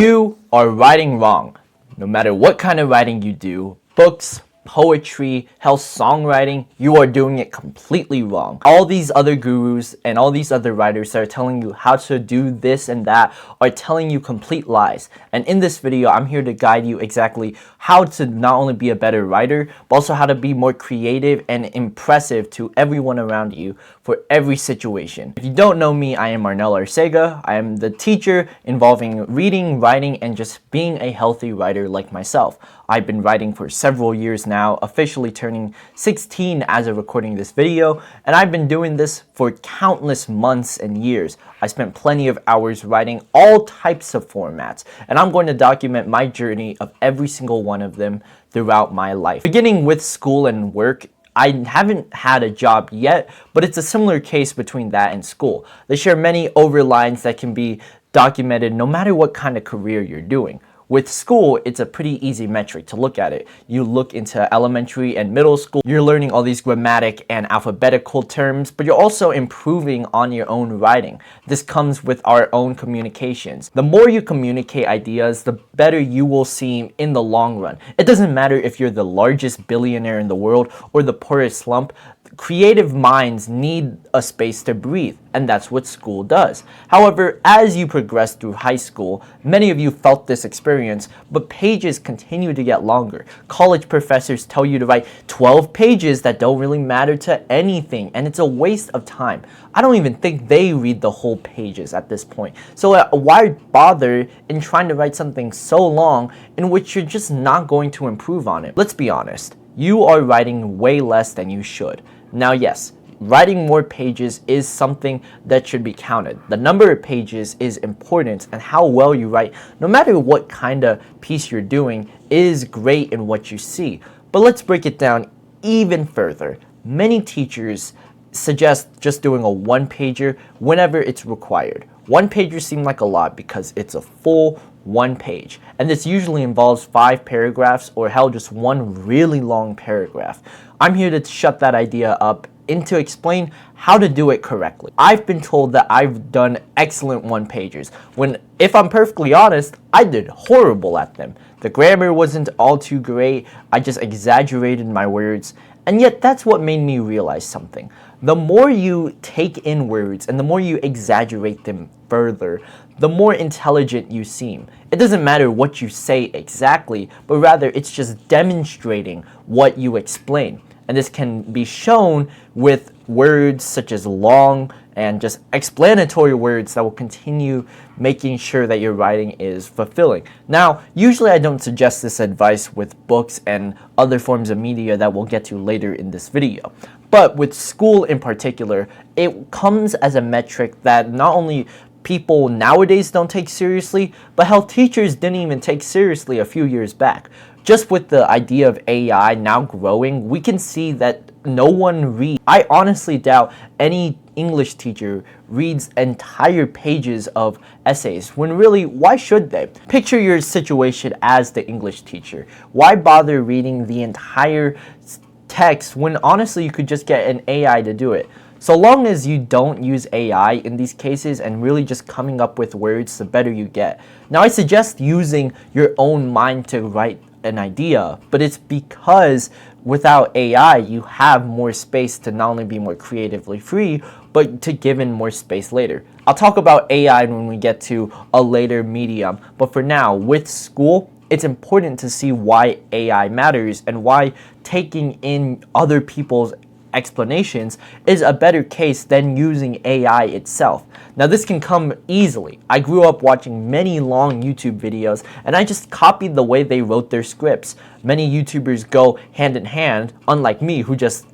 You are writing wrong. No matter what kind of writing you do, books, poetry, hell, songwriting, you are doing it completely wrong. All these other gurus and all these other writers that are telling you how to do this and that are telling you complete lies. And in this video, I'm here to guide you exactly how to not only be a better writer, but also how to be more creative and impressive to everyone around you for every situation. If you don't know me, I am Arnel Arcega. I am the teacher involving reading, writing, and just being a healthy writer like myself. I've been writing for several years now, officially turning 16 as of recording this video, and I've been doing this for countless months and years. I spent plenty of hours writing all types of formats, and I'm going to document my journey of every single one of them throughout my life. Beginning with school and work, I haven't had a job yet, but it's a similar case between that and school. They share many overlines that can be documented no matter what kind of career you're doing. With school, it's a pretty easy metric to look at it. You look into elementary and middle school, you're learning all these grammatic and alphabetical terms, but you're also improving on your own writing. This comes with our own communications. The more you communicate ideas, the better you will seem in the long run. It doesn't matter if you're the largest billionaire in the world or the poorest slump. Creative minds need a space to breathe, and that's what school does. However, as you progress through high school, many of you felt this experience, but pages continue to get longer. College professors tell you to write 12 pages that don't really matter to anything, and it's a waste of time. I don't even think they read the whole pages at this point. So why bother in trying to write something so long in which you're just not going to improve on it? Let's be honest. You are writing way less than you should. Now, yes, writing more pages is something that should be counted. The number of pages is important, and how well you write, no matter what kind of piece you're doing, is great in what you see. But let's break it down even further. Many teachers suggest just doing a one-pager whenever it's required. One-pagers seem like a lot because it's a full one page, and this usually involves 5 paragraphs or hell, just one really long paragraph. I'm here to shut that idea up and to explain how to do it correctly. I've been told that I've done excellent one-pagers, when, if I'm perfectly honest, I did horrible at them. The grammar wasn't all too great, I just exaggerated my words, and yet that's what made me realize something. The more you take in words and the more you exaggerate them further, the more intelligent you seem. It doesn't matter what you say exactly, but rather it's just demonstrating what you explain. And this can be shown with words such as long and just explanatory words that will continue making sure that your writing is fulfilling. Now, usually I don't suggest this advice with books and other forms of media that we'll get to later in this video. But with school in particular, it comes as a metric that not only people nowadays don't take seriously, but health teachers didn't even take seriously a few years back. Just with the idea of AI now growing, we can see that no one reads. I honestly doubt any English teacher reads entire pages of essays, when really, why should they? Picture your situation as the English teacher. Why bother reading the entire text when honestly you could just get an AI to do it? So long as you don't use AI in these cases and really just coming up with words, the better you get. Now, I suggest using your own mind to write an idea, but it's because without AI, you have more space to not only be more creatively free, but to give in more space later. I'll talk about AI when we get to a later medium, but for now, with school, it's important to see why AI matters and why taking in other people's explanations is a better case than using AI itself. Now, this can come easily. I grew up watching many long YouTube videos, and I just copied the way they wrote their scripts. Many YouTubers go hand in hand, unlike me, who just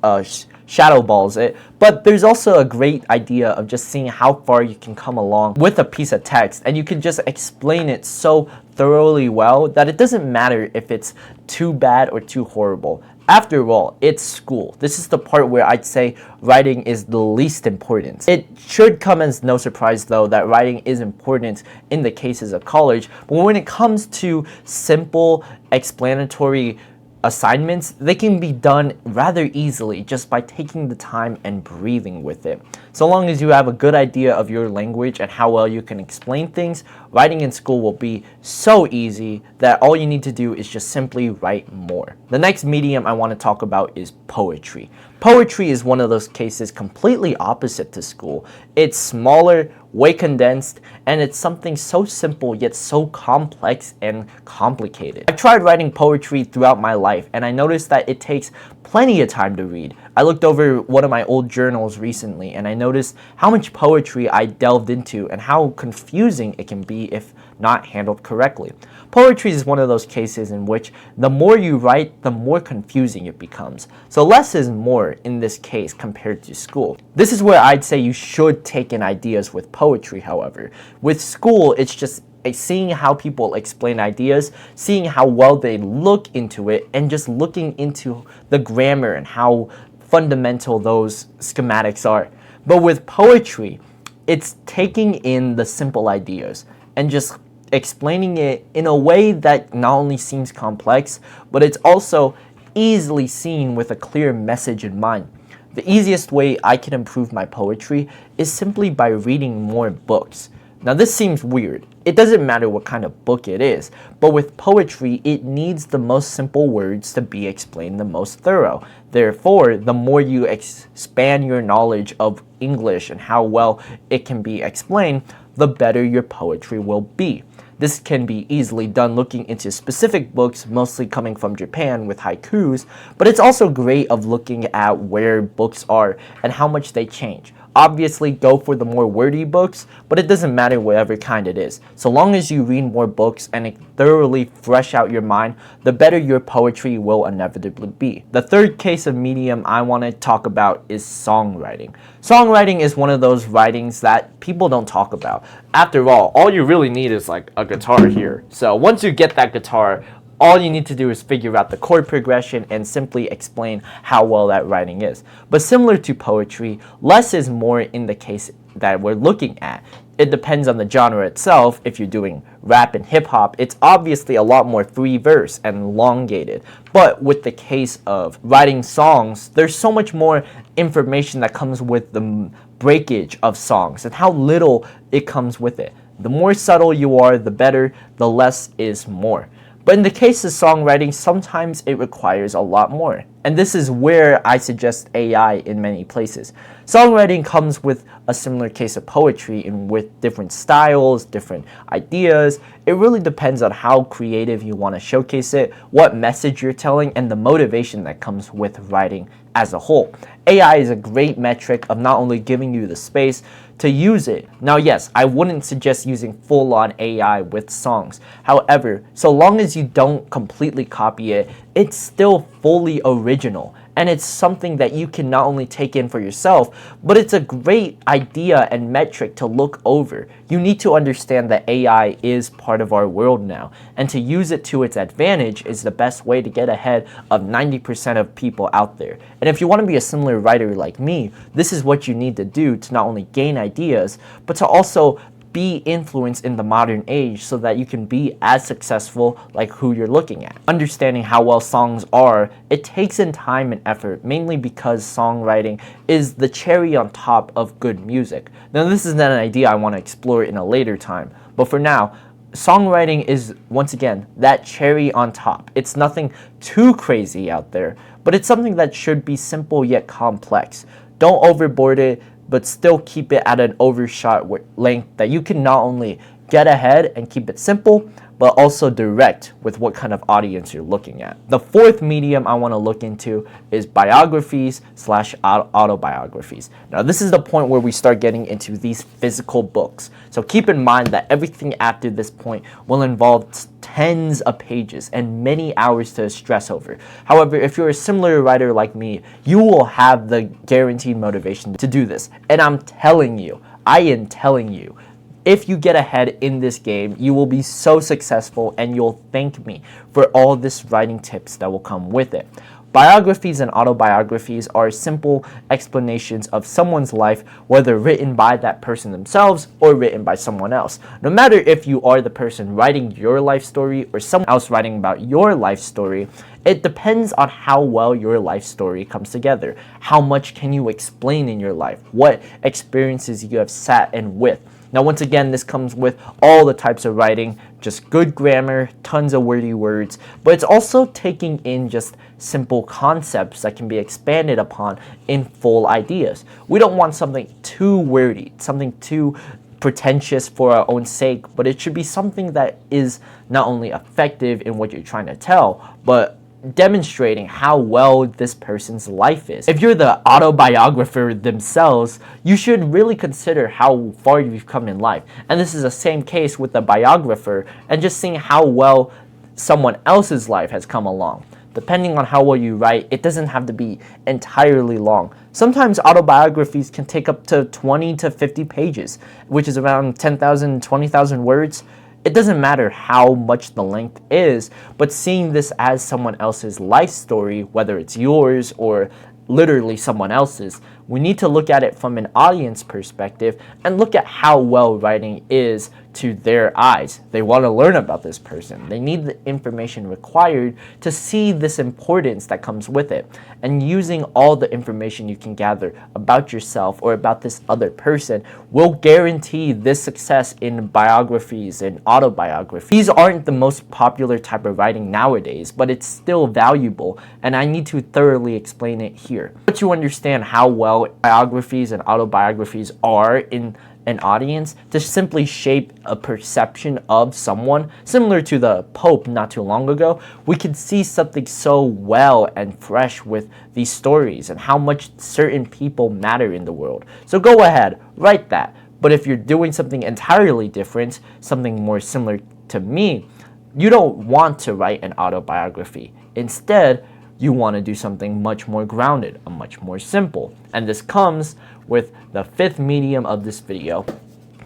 shadow balls it. But there's also a great idea of just seeing how far you can come along with a piece of text, and you can just explain it so thoroughly well that it doesn't matter if it's too bad or too horrible. After all, it's school. This is the part where I'd say writing is the least important. It should come as no surprise, though, that writing is important in the cases of college, but when it comes to simple explanatory assignments, they can be done rather easily just by taking the time and breathing with it. So long as you have a good idea of your language and how well you can explain things, writing in school will be so easy that all you need to do is just simply write more. The next medium I want to talk about is poetry. Poetry is one of those cases completely opposite to school. It's smaller, way condensed, and it's something so simple yet so complex and complicated. I've tried writing poetry throughout my life, and I noticed that it takes plenty of time to read. I looked over one of my old journals recently, and I noticed how much poetry I delved into and how confusing it can be if not handled correctly. Poetry is one of those cases in which the more you write, the more confusing it becomes. So less is more in this case compared to school. This is where I'd say you should take in ideas with poetry, however. With school, it's just seeing how people explain ideas, seeing how well they look into it, and just looking into the grammar and how fundamental those schematics are. But with poetry, it's taking in the simple ideas and just explaining it in a way that not only seems complex, but it's also easily seen with a clear message in mind. The easiest way I can improve my poetry is simply by reading more books. Now this seems weird. It doesn't matter what kind of book it is, but with poetry, it needs the most simple words to be explained the most thorough. Therefore, the more you expand your knowledge of English and how well it can be explained, the better your poetry will be. This can be easily done looking into specific books, mostly coming from Japan with haikus, but it's also great of looking at where books are and how much they change. Obviously, go for the more wordy books, but it doesn't matter whatever kind it is. So long as you read more books and it thoroughly fresh out your mind, the better your poetry will inevitably be. The third case of medium I want to talk about is songwriting. Songwriting is one of those writings that people don't talk about. After all you really need is like a guitar here. So once you get that guitar, all you need to do is figure out the chord progression and simply explain how well that writing is. But similar to poetry, less is more in the case that we're looking at. It depends on the genre itself. If you're doing rap and hip hop, it's obviously a lot more free verse and elongated. But with the case of writing songs, there's so much more information that comes with the breakage of songs and how little it comes with it. The more subtle you are, the better, the less is more. But in the case of songwriting, sometimes it requires a lot more. And this is where I suggest AI in many places. Songwriting comes with a similar case of poetry and with different styles, different ideas. It really depends on how creative you want to showcase it, what message you're telling, and the motivation that comes with writing as a whole. AI is a great metric of not only giving you the space to use it. Now, yes, I wouldn't suggest using full-on AI with songs. However, so long as you don't completely copy it, it's still fully original. And it's something that you can not only take in for yourself, but it's a great idea and metric to look over. You need to understand that AI is part of our world now, and to use it to its advantage is the best way to get ahead of 90% of people out there. And if you want to be a similar writer like me, this is what you need to do to not only gain ideas, but to also be influenced in the modern age so that you can be as successful like who you're looking at. Understanding how well songs are, it takes in time and effort, mainly because songwriting is the cherry on top of good music. Now this is not an idea I want to explore in a later time, but for now, songwriting is, once again, that cherry on top. It's nothing too crazy out there, but it's something that should be simple yet complex. Don't overboard it, but still keep it at an overshot length that you can not only get ahead and keep it simple, but also direct with what kind of audience you're looking at. The fourth medium I want to look into is biographies / autobiographies. Now this is the point where we start getting into these physical books. So keep in mind that everything after this point will involve tens of pages and many hours to stress over. However, if you're a similar writer like me, you will have the guaranteed motivation to do this. And I am telling you, if you get ahead in this game, you will be so successful and you'll thank me for all this writing tips that will come with it. Biographies and autobiographies are simple explanations of someone's life, whether written by that person themselves or written by someone else. No matter if you are the person writing your life story or someone else writing about your life story, it depends on how well your life story comes together. How much can you explain in your life? What experiences you have sat in with? Now, once again, this comes with all the types of writing, just good grammar, tons of wordy words, but it's also taking in just simple concepts that can be expanded upon in full ideas. We don't want something too wordy, something too pretentious for our own sake, but it should be something that is not only effective in what you're trying to tell, but demonstrating how well this person's life is. If you're the autobiographer themselves, you should really consider how far you've come in life. And this is the same case with the biographer and just seeing how well someone else's life has come along. Depending on how well you write, it doesn't have to be entirely long. Sometimes autobiographies can take up to 20 to 50 pages, which is around 10,000, 20,000 words. It doesn't matter how much the length is, but seeing this as someone else's life story, whether it's yours or literally someone else's, we need to look at it from an audience perspective and look at how well writing is to their eyes. They want to learn about this person. They need the information required to see this importance that comes with it. And using all the information you can gather about yourself or about this other person will guarantee this success in biographies and autobiographies. These aren't the most popular type of writing nowadays, but it's still valuable, and I need to thoroughly explain it here. Once you understand how well biographies and autobiographies are in an audience, to simply shape a perception of someone, similar to the Pope not too long ago, we could see something so well and fresh with these stories and how much certain people matter in the world. So go ahead, write that. But if you're doing something entirely different, something more similar to me, you don't want to write an autobiography. Instead, you want to do something much more grounded, much more simple. And this comes with the fifth medium of this video,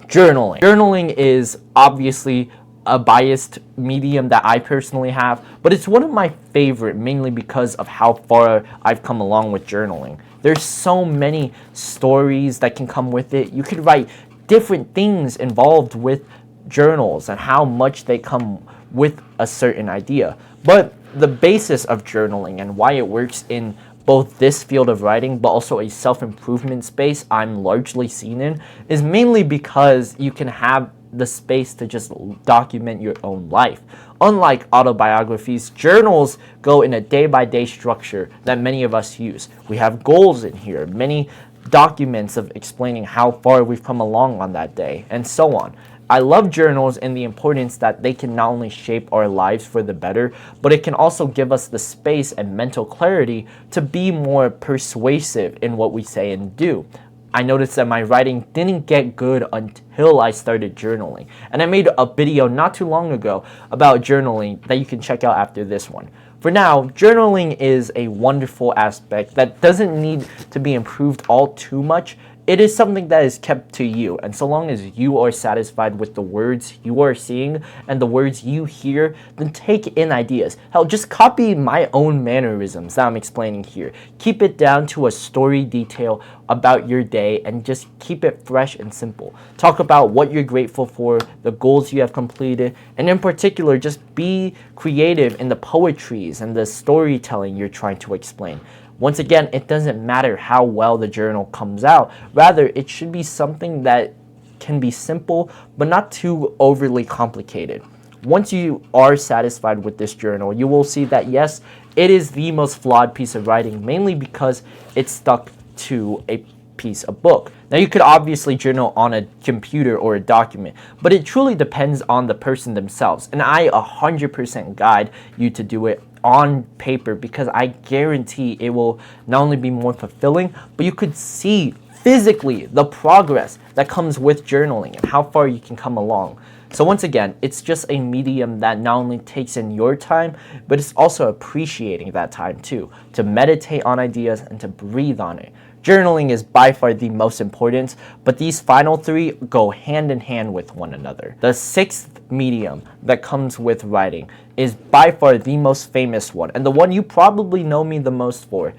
journaling. Journaling is obviously a biased medium that I personally have, but it's one of my favorite, mainly because of how far I've come along with journaling. There's so many stories that can come with it. You could write different things involved with journals and how much they come with a certain idea. But the basis of journaling and why it works in both this field of writing but also a self-improvement space I'm largely seen in is mainly because you can have the space to just document your own life. Unlike autobiographies, journals go in a day-by-day structure that many of us use. We have goals in here, many documents of explaining how far we've come along on that day, and so on. I love journals and the importance that they can not only shape our lives for the better, but it can also give us the space and mental clarity to be more persuasive in what we say and do. I noticed that my writing didn't get good until I started journaling. And I made a video not too long ago about journaling that you can check out after this one. For now, journaling is a wonderful aspect that doesn't need to be improved all too much. It is something that is kept to you, and so long as you are satisfied with the words you are seeing and the words you hear, then take in ideas. Hell, just copy my own mannerisms that I'm explaining here. Keep it down to a story detail about your day and just keep it fresh and simple. Talk about what you're grateful for, the goals you have completed, and in particular, just be creative in the poetries and the storytelling you're trying to explain. Once again, it doesn't matter how well the journal comes out. Rather, it should be something that can be simple, but not too overly complicated. Once you are satisfied with this journal, you will see that yes, it is the most flawed piece of writing, mainly because it's stuck to a piece of book. Now, you could obviously journal on a computer or a document, but it truly depends on the person themselves. And I 100% guide you to do it on paper because I guarantee it will not only be more fulfilling, but you could see physically the progress that comes with journaling and how far you can come along. So once again, it's just a medium that not only takes in your time, but it's also appreciating that time too, to meditate on ideas and to breathe on it. Journaling is by far the most important, but these final three go hand in hand with one another. The sixth medium that comes with writing is by far the most famous one, and the one you probably know me the most for: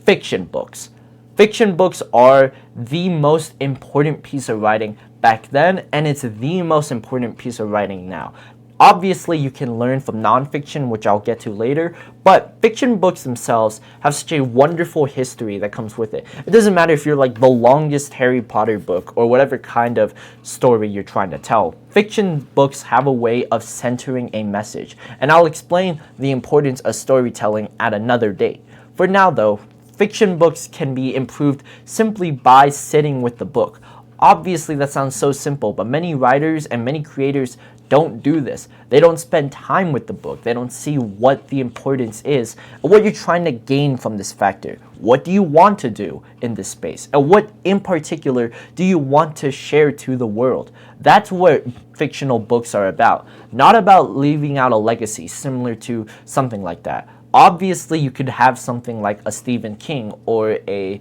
fiction books. Fiction books are the most important piece of writing back then, and it's the most important piece of writing now. Obviously, you can learn from nonfiction, which I'll get to later, but fiction books themselves have such a wonderful history that comes with it. It doesn't matter if you're like the longest Harry Potter book or whatever kind of story you're trying to tell. Fiction books have a way of centering a message, and I'll explain the importance of storytelling at another date. For now, though, fiction books can be improved simply by sitting with the book. Obviously, that sounds so simple, but many writers and many creators don't do this. They don't spend time with the book. They don't see what the importance is and what you're trying to gain from this factor. What do you want to do in this space? And what in particular do you want to share to the world? That's what fictional books are about. Not about leaving out a legacy similar to something like that. Obviously, you could have something like a Stephen King or a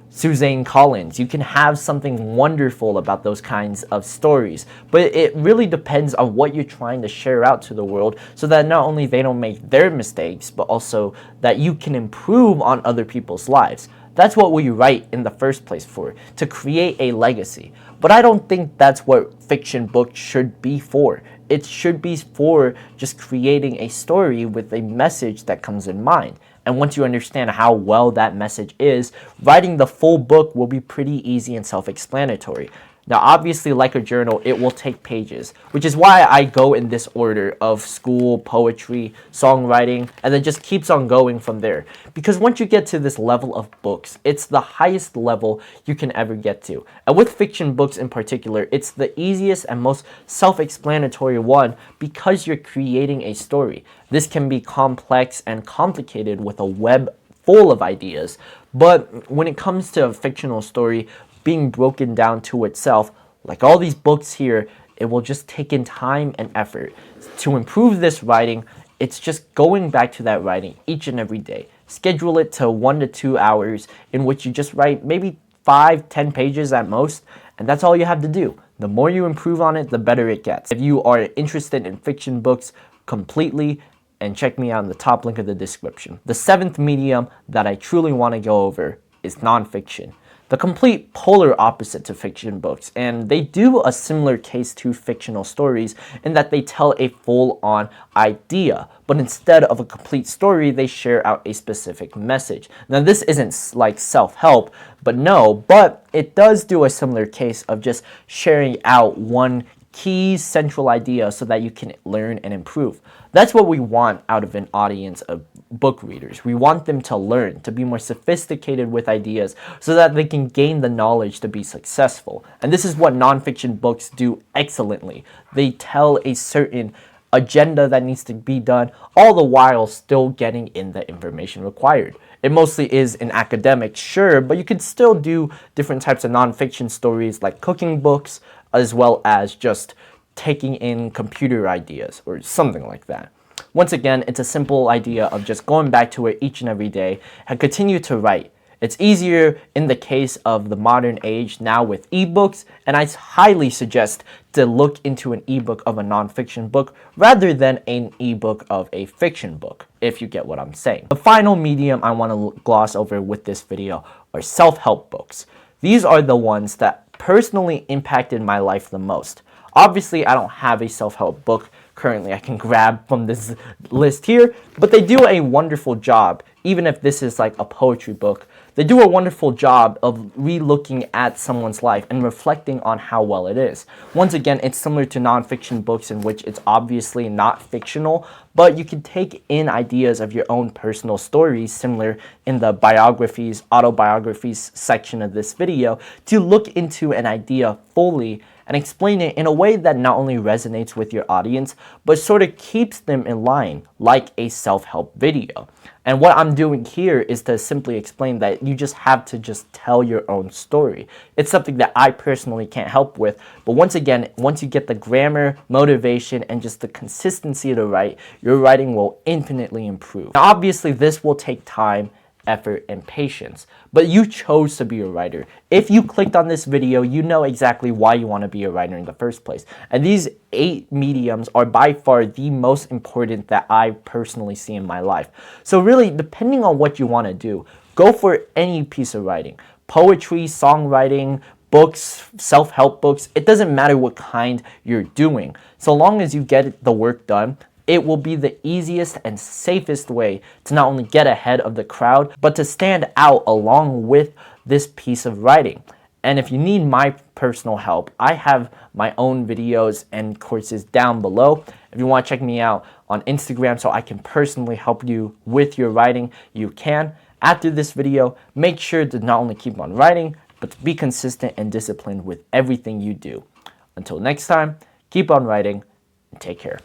Suzanne Collins. You can have something wonderful about those kinds of stories, but it really depends on what you're trying to share out to the world, so that not only they don't make their mistakes, but also that you can improve on other people's lives. That's what we write in the first place for, to create a legacy. But I don't think that's what fiction books should be for. It should be for just creating a story with a message that comes in mind. And once you understand how well that message is, writing the full book will be pretty easy and self-explanatory. Now, obviously, like a journal, it will take pages, which is why I go in this order of school, poetry, songwriting, and then just keeps on going from there. Because once you get to this level of books, it's the highest level you can ever get to. And with fiction books in particular, it's the easiest and most self-explanatory one because you're creating a story. This can be complex and complicated with a web full of ideas, but when it comes to a fictional story being broken down to itself, like all these books here, it will just take in time and effort. To improve this writing, it's just going back to that writing each and every day. Schedule it to 1 to 2 hours in which you just write maybe 5-10 pages at most, and that's all you have to do. The more you improve on it, the better it gets. If you are interested in fiction books completely, and check me out in the top link of the description. The 7th medium that I truly want to go over is nonfiction. The complete polar opposite to fiction books, and they do a similar case to fictional stories in that they tell a full-on idea, but instead of a complete story, they share out a specific message. Now, this isn't like self-help, but it does do a similar case of just sharing out one key central idea so that you can learn and improve. That's what we want out of an audience of book readers. We want them to learn, to be more sophisticated with ideas so that they can gain the knowledge to be successful. And this is what nonfiction books do excellently. They tell a certain agenda that needs to be done, all the while still getting in the information required. It mostly is in academics, sure, but you could still do different types of nonfiction stories like cooking books, as well as just taking in computer ideas or something like that. Once again, it's a simple idea of just going back to it each and every day and continue to write. It's easier in the case of the modern age now with ebooks, and I highly suggest to look into an ebook of a nonfiction book rather than an ebook of a fiction book, if you get what I'm saying. The final medium I want to gloss over with this video are self-help books. These are the ones that personally impacted my life the most. Obviously, I don't have a self-help book currently I can grab from this list here, but they do a wonderful job. Even if this is like a poetry book, they do a wonderful job of re-looking at someone's life and reflecting on how well it is. Once again, it's similar to nonfiction books in which it's obviously not fictional, but you can take in ideas of your own personal stories, similar in the biographies, autobiographies section of this video, to look into an idea fully and explain it in a way that not only resonates with your audience, but sort of keeps them in line, like a self-help video. And what I'm doing here is to simply explain that you just have to just tell your own story. It's something that I personally can't help with, but once again, once you get the grammar, motivation, and just the consistency to write, your writing will infinitely improve. Now, obviously, this will take time effort, and patience. But you chose to be a writer. If you clicked on this video, you know exactly why you want to be a writer in the first place. And these 8 mediums are by far the most important that I personally see in my life. So really, depending on what you want to do, go for any piece of writing. Poetry, songwriting, books, self-help books, it doesn't matter what kind you're doing. So long as you get the work done, it will be the easiest and safest way to not only get ahead of the crowd, but to stand out along with this piece of writing. And if you need my personal help, I have my own videos and courses down below. If you want to check me out on Instagram so I can personally help you with your writing, you can. After this video, make sure to not only keep on writing, but to be consistent and disciplined with everything you do. Until next time, keep on writing and take care.